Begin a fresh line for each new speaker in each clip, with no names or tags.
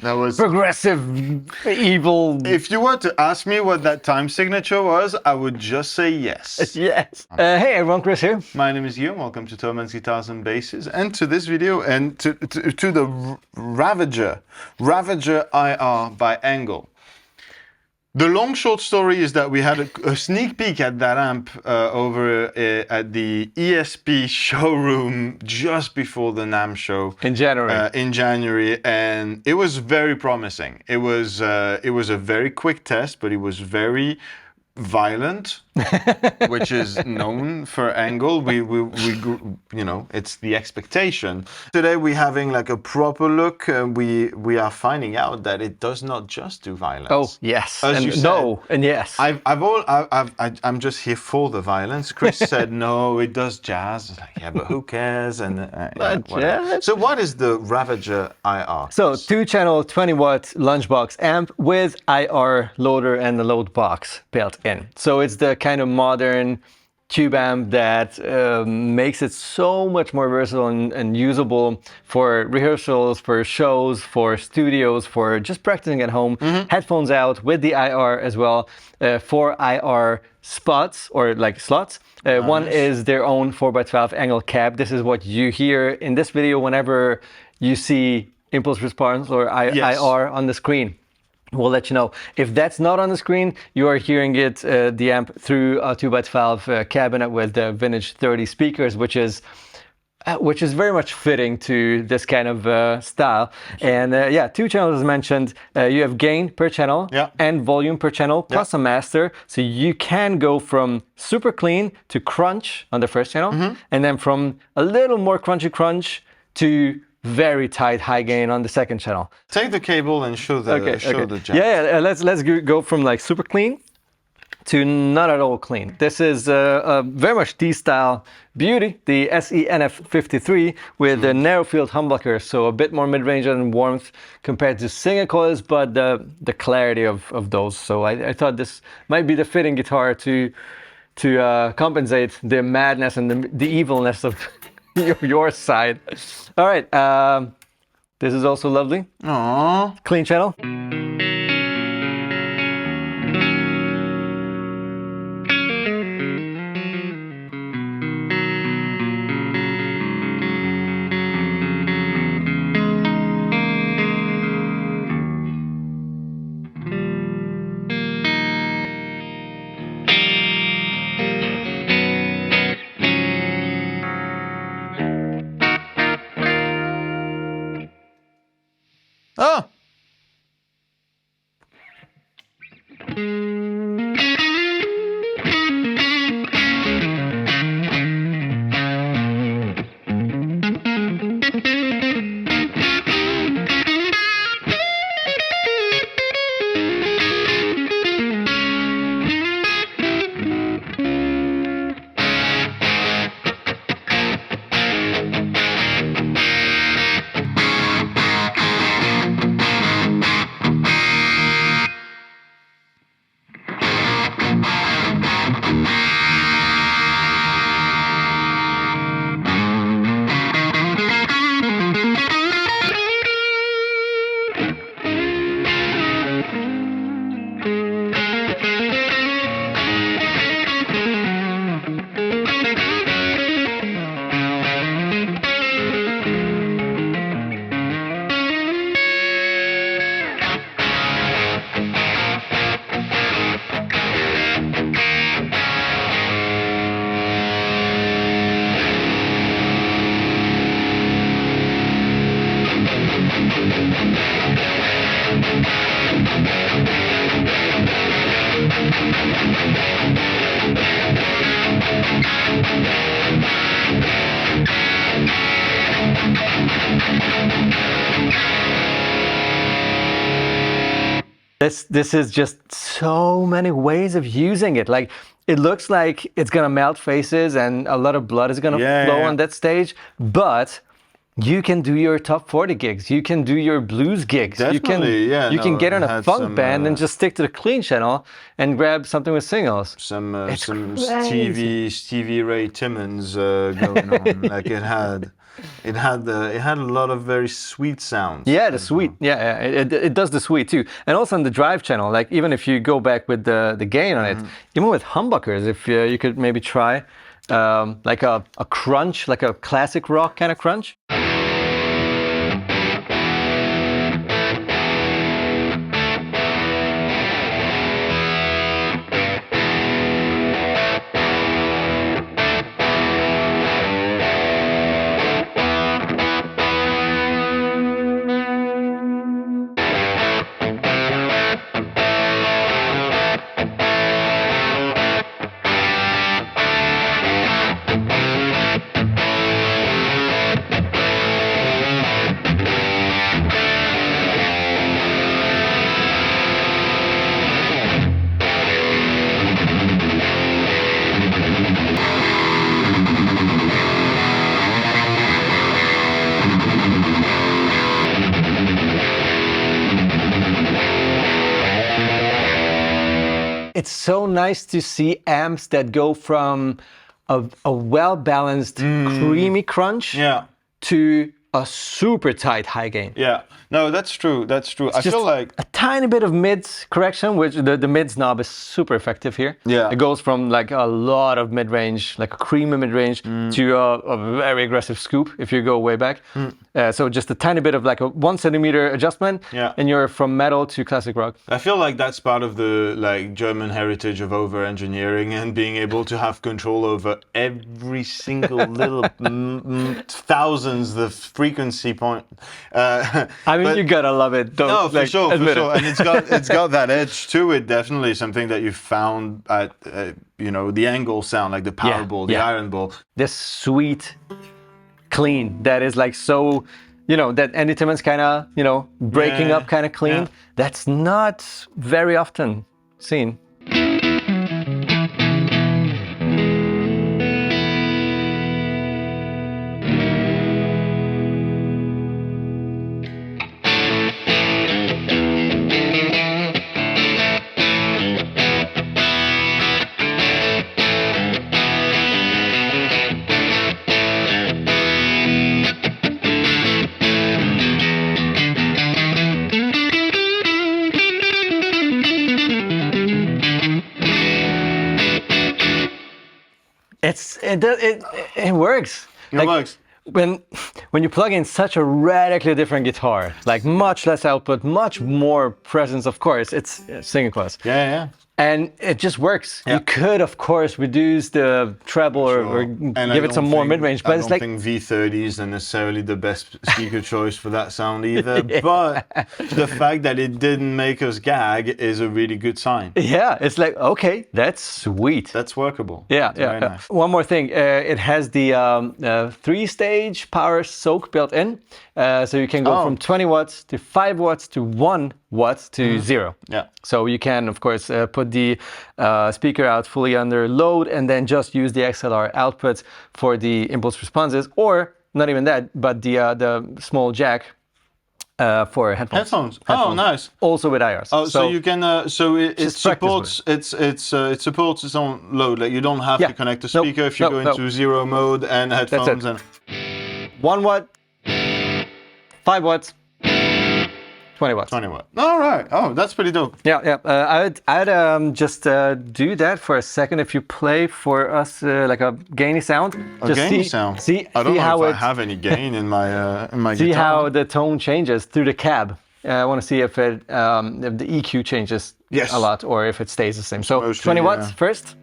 That was
progressive, evil.
If you were to ask me what that time signature was, I would just say yes.
Yes. Hey everyone, Chris here.
My name is Guillaume. Welcome to Thoman's Guitars and Basses, and to this video, and to the Ravager IR by ENGL. The long short story is that we had a sneak peek at that amp over at the ESP showroom just before the NAMM show
in
January, and it was very promising. It was a very quick test, but it was very violent, which is known for ENGL. We you know, it's the expectation. Today we're having like a proper look. We are finding out that it does not just do violence.
Oh yes,
as
and
you said,
no, and yes.
I'm just here for the violence. Chris said no, it does jazz. I was like, yeah, but who cares? And
yeah,
so what is the Ravager IR?
So 2-channel 20-watt lunchbox amp with IR loader and the load box built in. So it's the kind of modern tube amp that makes it so much more versatile and usable for rehearsals, for shows, for studios, for just practicing at home. Headphones out with the IR as well. 4 IR spots or like slots.
Nice.
One is their own 4x12 ENGL cab. This is what you hear in this video whenever you see impulse response or IR on the screen. We'll let you know. If that's not on the screen, you are hearing it, the amp, through a 2x12 cabinet with the vintage 30 speakers, which is very much fitting to this kind of style. And yeah, 2 channels as mentioned. You have gain per channel and volume per channel, plus a master. So you can go from super clean to crunch on the first channel, and then from a little more crunchy crunch to very tight high gain on the second channel.
Take the cable and show the the jack.
Yeah, let's go from like super clean to not at all clean. This is a very much D-style beauty, the SE NF53 with a narrow field humbucker, so a bit more mid-range and warmth compared to single-coils, but the clarity of those. So I thought this might be the fitting guitar to compensate the madness and the evilness of your side. All right, this is also lovely.
Aww.
Clean channel.
Oh!
This is just so many ways of using it. Like, it looks like it's gonna melt faces and a lot of blood is gonna flow on that stage, but you can do your top 40 gigs. You can do your blues gigs.
Definitely,
you can get on a funk band and just stick to the clean channel and grab something with singles.
Some Stevie Ray Timmons going on. Like it had a lot of very sweet sounds.
Yeah, the sweet. Yeah, it does the sweet too. And also on the drive channel, like even if you go back with the gain on it, even with humbuckers, if you could maybe try like a crunch, like a classic rock kind of crunch. It's so nice to see amps that go from a well-balanced, creamy crunch to a super tight high gain.
Yeah, no, that's true. That's true. I feel like
a tiny bit of mid correction, which the mids knob is super effective here.
Yeah,
it goes from like a lot of mid range, like a creamy mid range, to a very aggressive scoop if you go way back. So just a tiny bit of like a 1 centimeter adjustment, and you're from metal to classic rock.
I feel like that's part of the like German heritage of over engineering and being able to have control over every single little thousands the frequency point.
I mean, you gotta love it. Don't,
no, for
like,
sure,
admit
for sure, and it's got that edge to it. Definitely something that you found at you know, the ENGL sound, like the power ball, the iron ball.
This sweet, clean that is like so, you know, that Andy Timmons kind of, you know, breaking up kind of clean. That's not very often seen. It works.
It works.
When you plug in such a radically different guitar, like much less output, much more presence, of course, it's single-coils.
Yeah.
And it just works. You could, of course, reduce the treble or give it some more mid-range, but it's like...
I don't think V30s are necessarily the best speaker choice for that sound either, but the fact that it didn't make us gag is a really good sign.
Yeah, it's like, okay, that's sweet.
That's workable.
Yeah,
Nice.
One more thing, it has the 3-stage power soak built in, so you can go from 20 watts to 5 watts to 1 watt to 0.
Yeah.
So you can, of course, put the speaker out fully under load and then just use the XLR outputs for the impulse responses, or not even that, but the small jack for headphones.
Oh, nice.
Also with IRs.
Oh, so you can. So it supports. It supports its own load. Like you don't have to connect the speaker if you go into 0 mode and headphones. And
1 watt, 5 watts. 20 watts.
20 watts. All right. Oh, that's pretty dope.
Yeah. I'd just do that for a second. If you play for us like a gainy sound,
just gainy sound. I don't know if I have any gain in my guitar.
See how the tone changes through the cab. I want to see if if the EQ changes a lot or if it stays the same. So mostly, 20 watts first.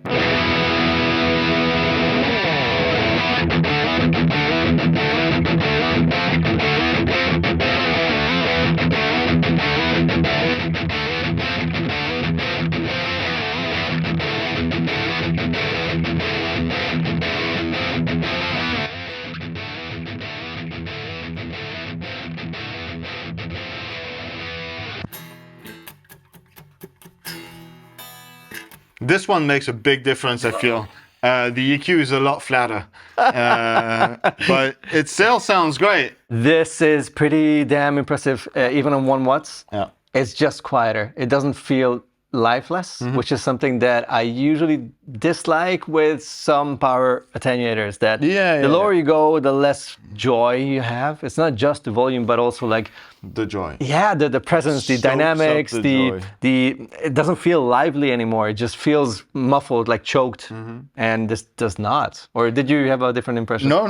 This one makes a big difference, I feel. The EQ is a lot flatter, but it still sounds great.
This is pretty damn impressive, even on 1 watts.
Yeah.
It's just quieter. It doesn't feel lifeless, which is something that I usually dislike with some power attenuators, that the lower you go, the less joy you have. It's not just the volume, but also like
the joy.
Yeah, the presence, the dynamics, the it doesn't feel lively anymore. It just feels muffled, like choked, and this does not. Or did you have a different impression?
No.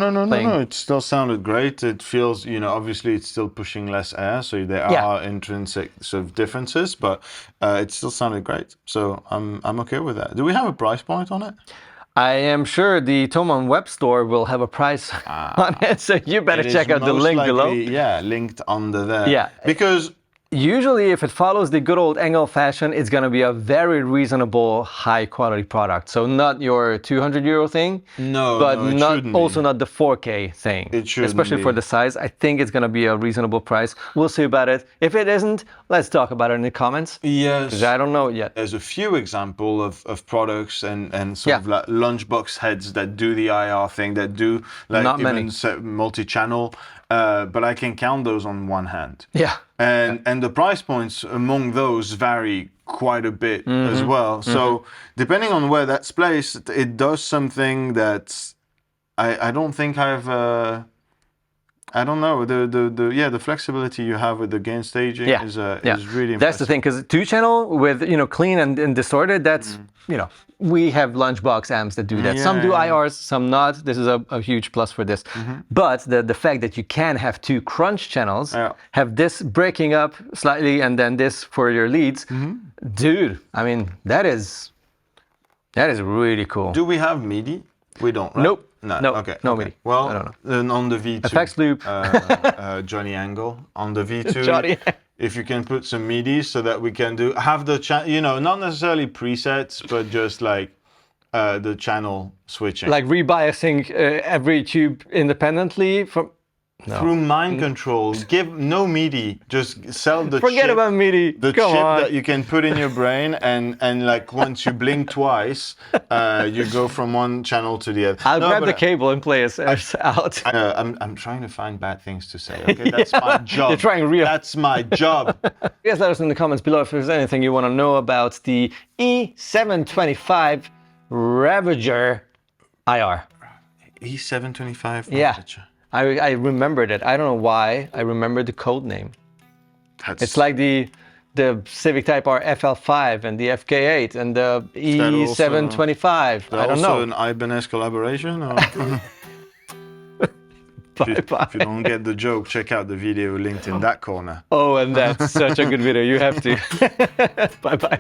It still sounded great. It feels, you know, obviously it's still pushing less air, so there are intrinsic sort of differences, but it still sounded great. So I'm okay with that. Do we have a price point on it?
I am sure the Thomann web store will have a price on it, so you better check out the link below.
Yeah, linked under there.
Yeah.
Because
usually if it follows the good old ENGL fashion, it's going to be a very reasonable, high quality product. So not your 200 euro thing, but also not the 4K thing.
It should,
especially for the size. I think it's going to be a reasonable price. We'll see about it. If it isn't, let's talk about it in the comments.
Yes.
Because I don't know it yet.
There's a few examples of products and sort of like lunchbox heads that do the IR thing, that do like
not
even multi-channel, but I can count those on one hand.
Yeah.
And the price points among those vary quite a bit as well. So depending on where that's placed, it does something that I don't think I've I don't know, the flexibility you have with the gain staging is really impressive.
That's the thing, because 2-channel with, you know, clean and distorted, that's you know, we have lunchbox amps that do that. Some do IRs, some not. This is a huge plus for this. But the fact that you can have 2 crunch channels, have this breaking up slightly and then this for your leads, dude, I mean, that is really cool.
Do we have MIDI? We don't, right?
Nope.
No, no
MIDI.
Well,
I don't know.
Then on the V2,
effects loop,
Johnny Angle on the V2. If you can put some MIDI so that we can have the you know, not necessarily presets, but just like the channel switching,
like rebiasing every tube independently from.
Through mind control. Give no MIDI, just sell the
Forget
chip,
about MIDI.
the
Come
chip
on.
that you can put in your brain, and like once you blink twice, you go from one channel to the other.
I'll grab the cable and play us out.
I'm trying to find bad things to say. Okay, that's my job.
You're trying real.
That's my job.
Guys, let us in the comments below if there's anything you want to know about the E725 Ravager IR.
E725
Yeah.
Ravager.
I remembered it. I don't know why. I remembered the code name. It's like the Civic Type R FL5 and the FK8 and the E725. I don't know.
Also an Ibanez collaboration? Or? If you don't get the joke, check out the video linked in that corner.
Oh, and that's such a good video. You have to. Bye-bye.